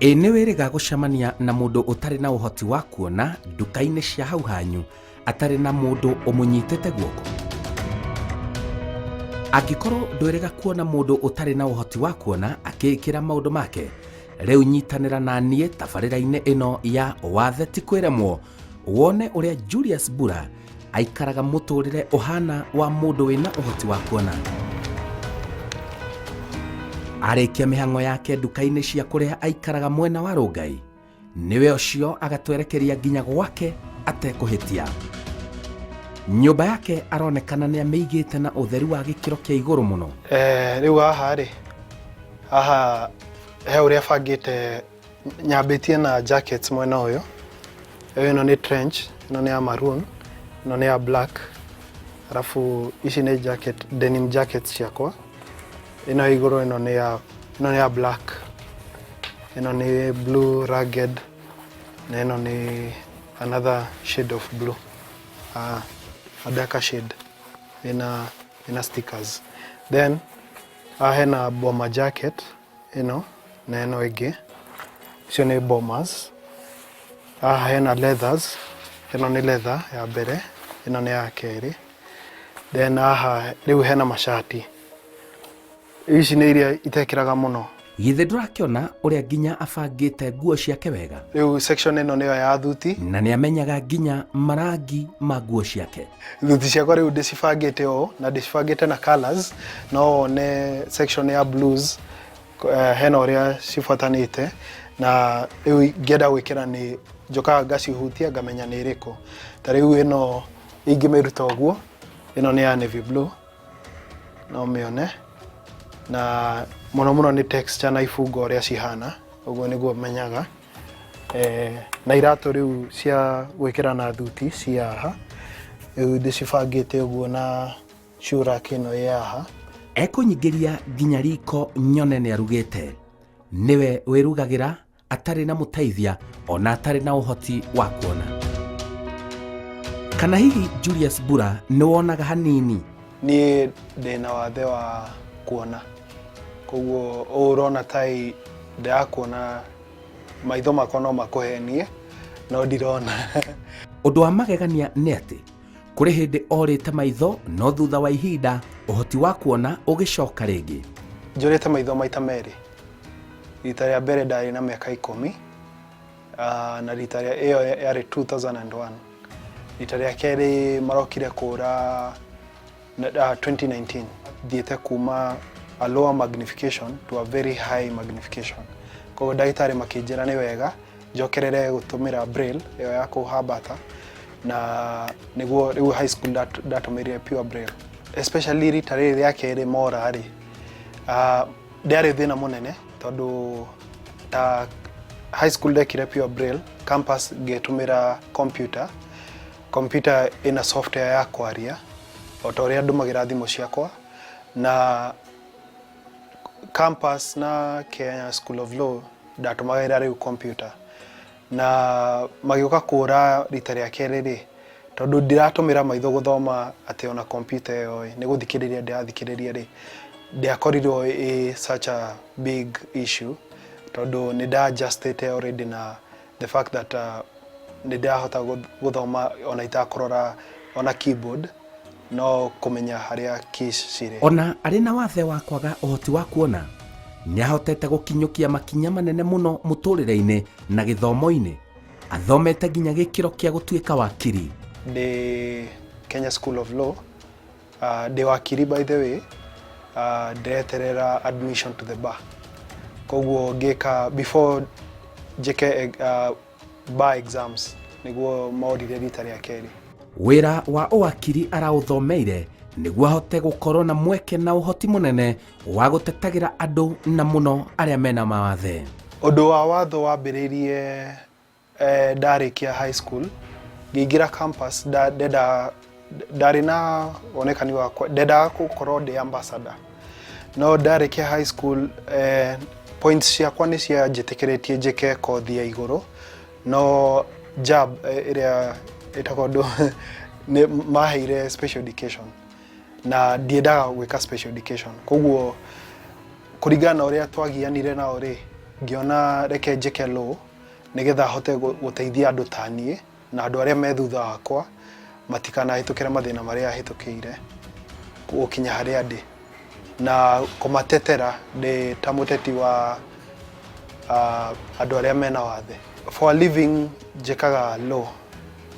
Nĩ wĩrĩga gũcemania na mũndũ ũtarĩ na ũhoti wa kuona nduka-inĩ cia hau hanyu atarĩ na mũndũ ũmũnyitĩte guoko? Angĩkorwo ndwĩrĩga kuona mũndũ ũtarĩ na ũhoti wa kuona akĩĩkĩra maũndũ make, rĩu nyitanĩra na niĩ tabarĩra-inĩ ĩno ya wathe ti kwĩremwo, wone ũrĩa Julius Mbura aikaraga mũtũrĩre ũhana wa mũndũ wĩna ũhoti wa kuona. Arĩkia mĩhang'o yake nduka-inĩ cia kũrĩa aikaraga mwena wa Rongai, nĩwe ũcio agatwerekeria nginya gwake atekũhĩtia. Nyũmba yake aronekana nĩ amĩigĩte na ũtheru wa gĩkĩro kĩa igũrũ mũno. Rĩu haha he ũrĩa bangĩte, nyambĩtie na jackets mwena ũyũ. Ĩno nĩ trench, ĩno nĩ ya maroon, ĩno nĩ ya black. Arafu ici nĩ jacket, denim jackets ciakwa. Ĩno igũrũ ĩno nĩ ya black. Ĩno nĩ blue rugged, na ĩno nĩ another shade of blue. A darker shade ina stickers. Then hena bomber jacket ino na ino ĩngĩ, icio nĩ bombers. Hena leathers, ino nĩ leather ya mbere, ino nĩ ya kerĩ. Then rĩu hena mashati, ici nĩ iria itekĩraga mũno. Githĩ ndũrakĩona ũrĩa nginya abangĩte nguo ciake wega? Rĩu section ĩno nĩyo ya thuti, na nĩ amenyaga nginya marangi ma nguo ciake. Thuti ciakwa rĩu ndĩcibangĩte ũũ, na ndĩcibangĩte na colors. No ne section ya blues, hena ũrĩa cibuatanĩte, na rĩu ngĩenda gwĩkĩra nĩ njokaga ngacihutia ngamenya nĩ ĩrĩkũ. Ta rĩu ĩno ingĩmĩruta ũguo, ĩno nĩ ya navy blue, no mĩone, na mũno nĩ texture na ifungo ũrĩa cihana, ũguo nĩguo menyaga. Na iratũ rĩu cia gwĩkĩra na thuti cia haha, rĩu ndĩcibangĩte ũguo na shoe rack ĩno ya haha. Ekũnyingĩria nginya riko nyone nĩ arugĩte. Nĩwe wĩrugagĩra atarĩ na mũteithia ona atarĩ na ũhoti wa kuona. Kana hihi Julius Mbura nĩ wonaga hanini? Niĩ ndĩna wathe wa kuona, koguo ũrona tai ndakuona, maitho makwa no makũhenie, no ndirona. Ũndũ wa magegania nĩ atĩ kũrĩ hĩndĩ orĩte maitho, no thutha wa ihinda ũhoti wa kuona ũgĩcoka rĩngĩ. Njũrĩte maitho maita merĩ. Rita rĩa mbere ndarĩ na mĩaka 10, na rita rĩa ĩyo yarĩ 2001. Rita rĩa kerĩ marokire kũra 2019. Thiĩte kuma a lower magnification to a very high magnification. Koguo ndagĩtarĩ makĩnjĩra nĩ wega njokerere gũtũmĩra braille ĩyo ya kũhambata, na nĩguo rĩu high school ndatũmĩrire pure braille. Especially rita rĩrĩ rĩa kerĩ mora rĩ, ndĩarĩ thĩna mũnene tondũ high school ndekire pure braille, campus ngĩtũmĩra computer ina software ya kwaria o ta ũrĩa ndũmagĩra thimũ ciakwa, na campus na Kenya School of Law ndatũmagĩra rĩu computer. Na magĩũka kũra rita rĩa kerĩ rĩ, tondũ ndiratũmĩra maitho gũthoma atĩ ona computer ĩyo nĩ gũthikĩrĩria ndĩrathikĩrĩria rĩ, ndiakorirwo such a big issue, tondũ nĩ nda-adjustĩte already na the fact that nĩ ndahota gũthoma ona itakũrora ona keyboard, no kũmenya harĩa keys cirĩ. Ona arĩ na wathe wa kwaga ũhoti wa kuona, nĩ ahotete gũkinyũkia makinya manene mũno mũtũrĩre-inĩ na gĩthomo-inĩ. Athomete nginya gĩkĩro kĩa gũtuĩka wakiri. Ndĩ Kenya School of Law, ndĩ wakiri by the way, ndireterera admission to the bar. Koguo ngĩka before njĩke bar exams nĩguo maũrire rita rĩa kerĩ. Wĩra wa ũwakiri araũthomeire nĩguo ahote gũkorwo na mweke na ũhoti mũnene wa gũtetagĩra andũ na mũno arĩa mena mawathe. Ũndũ wa watho wambĩrĩirie ndarĩkia high school, ngĩingĩra campus, ndarĩ na onekani wakwa, ndendaga gũkorwo ndĩ ambassador. No ndarĩkia high school, points ciakwa nĩ cianjĩtĩkĩrĩtie njĩke kothi ya igũrũ, no JAB ĩrĩa ĩtagwo nĩ maheire special education, na ndiendaga gwĩka special education. Koguo kũringana na ũrĩa twagianire nao rĩ, ngiona reke njike low nigetha hote guteithia andu tanie na andu aria me thutha wakwa matikana hitukira mathina maria hitukire gukinya haria ndi na kumatetera ndi ta muteti wa andu aria mena wathe. For a living njikaga law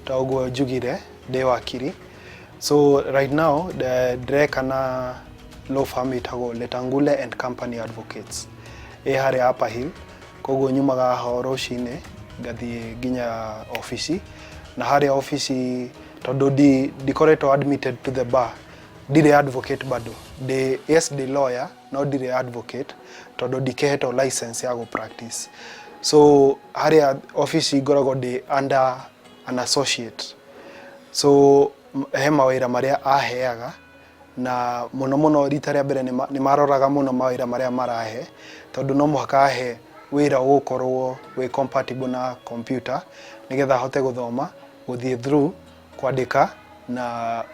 ta uguo njugire ndi wakiri. So right now direka na law firm itago Letangule and Company Advocates haria Upper Hill. Koguo nyumaga ho rucine ngathie nginya office na haria office tondu ndikoretwo admitted to the bar ndire advocate bado yes the lawyer no ndire advocate tondu ndikehetwo license ya go practice. So haria office ngoragwo ndi under an associate. So he mawira maria aheaga na muno rita ria mbere ni maroraga muno mawira maria marahe tondu no muhaka ahe wira ukorwo we compatible na computer nigetha hote guthoma guthie through kwandika na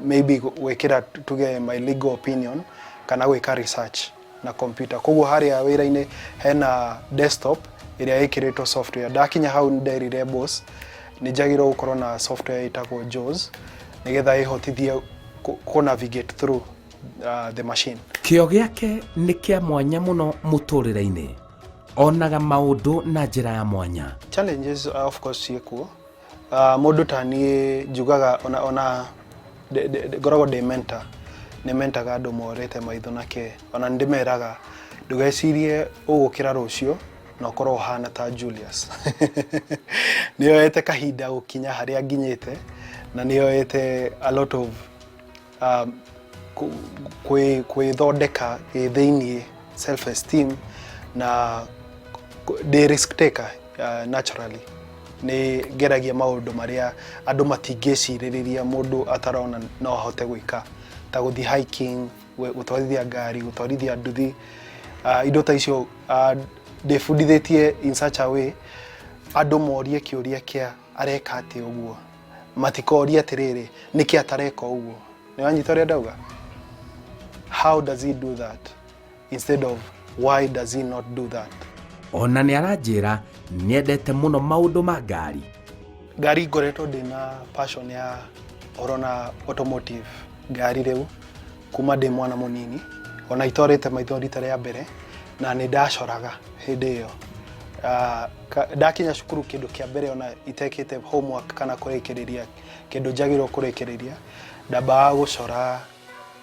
maybe wekira tuge my legal opinion kana gwika research na computer. Koguo haria wira-ini hena desktop iria ikiritwo software. Ndakinya hau nderire boss ni njagirwo gukorwo na software itagwo JAWS nigetha ihotithie ku navigate through the machine. Kĩo gĩake nĩ kĩa mwanya mũno mũtũrĩre-inĩ, onaga maũndũ na njĩra ya mwanya. Challenges of course ciekuo. Mũndũ ta niĩ njugaga ona ngoragwo ndĩ mentor, nĩ mentaga andũ morete maitho nake, ona ndĩmeraga ndũgecirie ũgũkĩra rũciũ na ũkorwo ũhana ta Julius. Nĩoete kahinda gũkinya harĩa nginyĩte na nĩoete a lot of kwĩthondeka thĩinĩ self esteem na the risk taker naturally. Ni geragia maundu maria andu matingĩcirĩrĩria mundu atarona no ahote gwika ta guthi hiking, gutwarithia ngari, gutwarithia nduthi, indo ta icio ndĩbundithĩtie in such a way andu morie kĩũria kĩa areka atĩ ũguo, matikoria atĩrĩrĩ nĩkĩ atareka ũguo. Nĩ wanyita ũrĩa ndauga? How does he do that instead of why does he not do that? Ona nĩ aranjĩra nĩendete mũno maũndũ ma ngari. Ngari ngoretwo ndĩna passion ya ũrona automotive ngari rĩu kuma ndĩ mwana mũnini, ona itorete maitho rita rĩa mbere na nĩ ndacoraga hĩndĩ ĩyo. Ndakinya cukuru kĩndũ kĩa mbere ona itekĩte homework kana kũrekereria kĩndũ njagĩrwo kũrekereria, ndambaga gũcora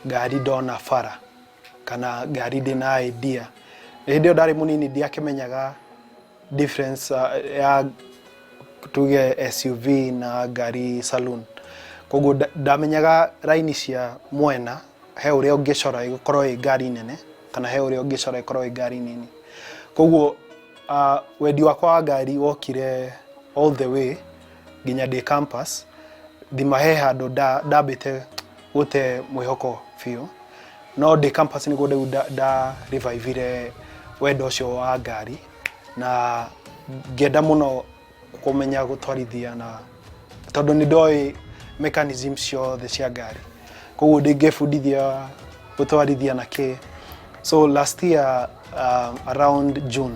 ngari ndona bara kana ngari ndĩna idea. Hĩndĩ ĩyo ndarĩ mũnini ndiakĩmenyaga difference ya tuge SUV na ngari saloon. Koguo ndamenyaga raini cia mwena he ũrĩa ũngĩcora ĩkorwo ĩ ngari nene kana he ũrĩa ũngĩcora ĩkorwo ĩ ngari nini. Koguo wendi wakwa wa ngari wokire all the way nginya ndĩ campus, thima he handũ ndambĩte gũte mwĩhoko biũ, no ndĩ campus nĩguo rĩu nda revive wendo ũcio wa ngari na ngenda mũno kũmenya gũtwarithia na tondũ nĩ ndoĩ mechanism ciothe cia ngari, koguo ndĩngĩbundithia gũtwarithia na kĩ. So last year around June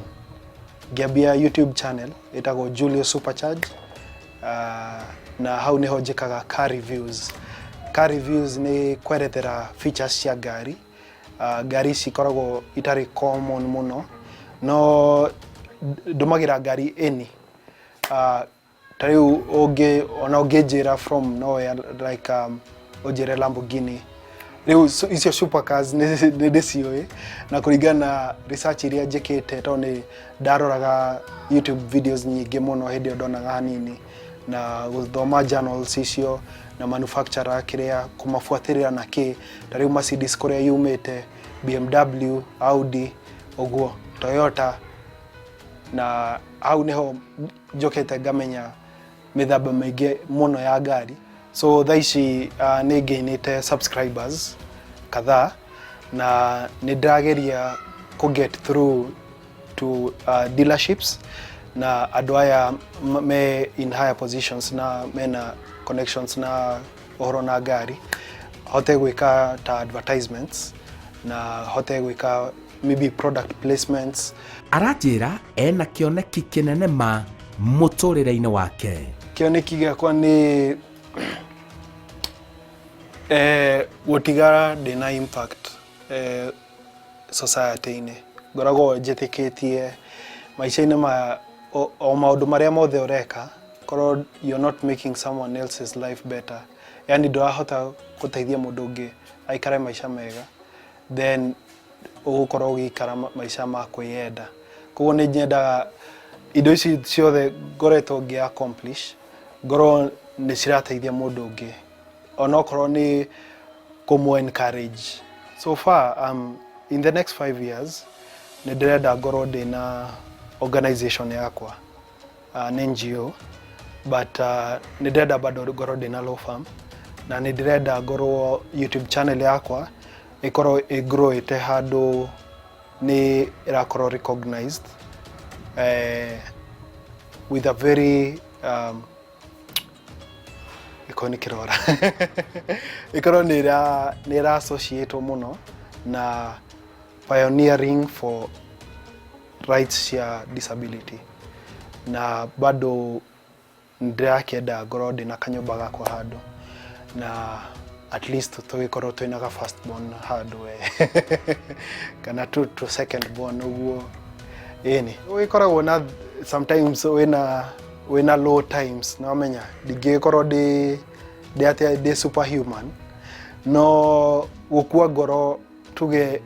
ngĩambia YouTube channel ĩtagwo Julius Supercharge, na hau nĩho njĩkaga car reviews. Car reviews nĩ kwerethera features cia ngari, ngari cikoragwo itarĩ common mũno no ndũmagĩra ngari ĩni. Ta rĩu ona ũngĩnjĩra from nowhere like ũnjĩre Lamborghini, rĩu icio supercars nĩ ndĩciũĩ na kũringana na research iria njĩkĩte tondũ nĩ ndaroraga YouTube videos nyingĩ mũno hĩndĩ ĩyo ndonaga hanini na gũthoma journals icio na manufacturer kĩrĩa kũmabuatĩrĩra na kĩ. Ta rĩu Mercedes kũrĩa yumĩte, BMW, Audi, ũguo Toyota, na hau nĩho njokete ngamenya mĩthemba mĩingĩ mũno ya ngari. So thaa ici nĩ ngĩinĩte subscribers kadhaa na nĩ ndĩrageria get through to dealerships na andũ aya me in higher positions na mena connections na ũhoro na ngari, hote gwĩka ta advertisements na hote gwĩka maybe product placements. Aranjĩra ena kĩoneki kĩnene ma mũtũrĩre-inĩ wake. Kĩoneki gĩakwa nĩ gũtigara ndĩna impact society-inĩ. Ngoragwo njĩtĩkĩtie maica-inĩ ma o maũndũ marĩa mothe ũreka, korwo you're not making someone else's life better, yani ndũrahota gũteithia mũndũ ũngĩ aikare maica mega, then ũgũkorwo ũgĩikara maica ma kwĩyenda. Koguo nĩ nyendaga indo ici ciothe ngoretwo ngĩ accomplish, ngorwo nĩ cirateithia mũndũ ũngĩ, onokorwo nĩ kũmũ encourage. So far, in the next 5 years, nĩ ndĩrenda ngorwo ndĩna organization yakwa, an NGO, but nĩ ndĩrenda bado ngorwo ndĩna law firm, na nĩ ndĩrenda ngorwo YouTube channel yakwa ĩkorwo ĩgrowĩte handũ nĩ ĩrakorwo recognized with a very ĩkorwo nĩ ĩra associate mũno na pioneering for rights cia disability, na bado ndĩrakĩenda ngorwo ndĩna kanyũmba gakwa handũ, na at least tũgĩkorwo twĩna ga first born handũ kana to second born ũguo. Ĩni ũgĩkoragwo na sometimes wĩna low times, na wamenya ndingĩkorwo ndĩ superhuman, no gũkua ngoro tuge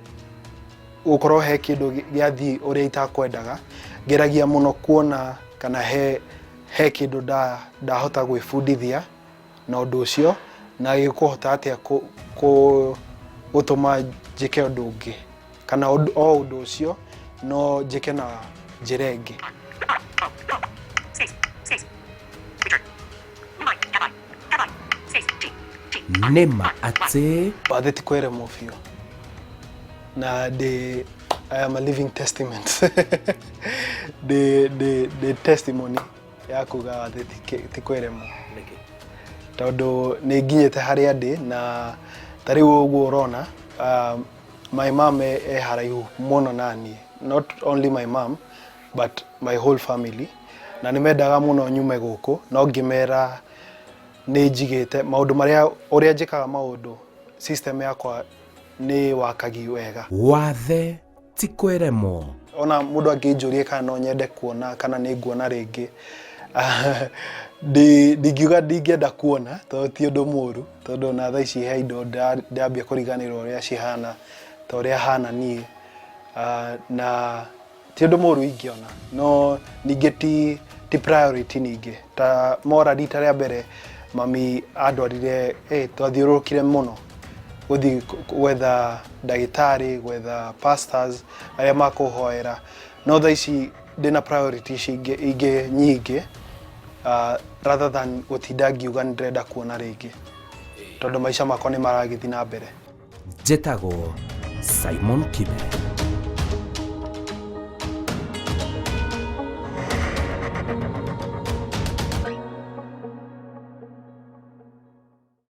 gũkorwo he kĩndũ gĩathiĩ ũrĩa itakwendaga, ngeragia mũno kuona kana he kĩndũ ndahota gwĩbundithia na ũndũ ũcio, na gĩkũhota atĩa gũtũma njĩke ũndũ ũngĩ, kana o ũndũ ũcio no njĩke na njĩra ĩngĩ. Nĩma atĩ wathe ti kwĩremwo biũ, na I am a living testament. The testimony ya kuga wathe ti kwĩremwo, tondũ nĩ nginyĩte harĩa ndĩ, na tarĩu ũguo ũrona my mom haraihu mũno naniĩ, not only my mom but my whole family, na nĩ mendaga mũno nyume gũkũ, no ngĩmera nĩ njigĩte maũndũ marĩa ũrĩa njĩkaga maũndũ, system yakwa nĩ wakagi wega. Wathe ti kwĩremwo. Ona mũndũ angĩnjũria kana no nyende kuona kana nĩ nguona rĩngĩ, ndingiuga ndingĩenda kuona, tondũ ti ũndũ mũru, tondũ na thaa ici he indo ndambia kũriganĩrwo ũrĩa cihana ta ũrĩa hana niĩ, na ti ũndũ mũru ingĩona, no ningĩ ti priority ningĩ. Ta mora rita rĩa mbere mami andwarire twathiũrũrũkire mũno gũthiĩ gwetha ndagĩtarĩ, gwetha pastors arĩa makũhoera, no thaa ici ndĩna priorities ingĩ nyingĩ, rather than gũtinda ngiuga nĩ ndĩrenda kuona rĩngĩ, tondũ maica makwa nĩ maragĩthiĩ na mbere. Njĩtagwo Simon Kibe.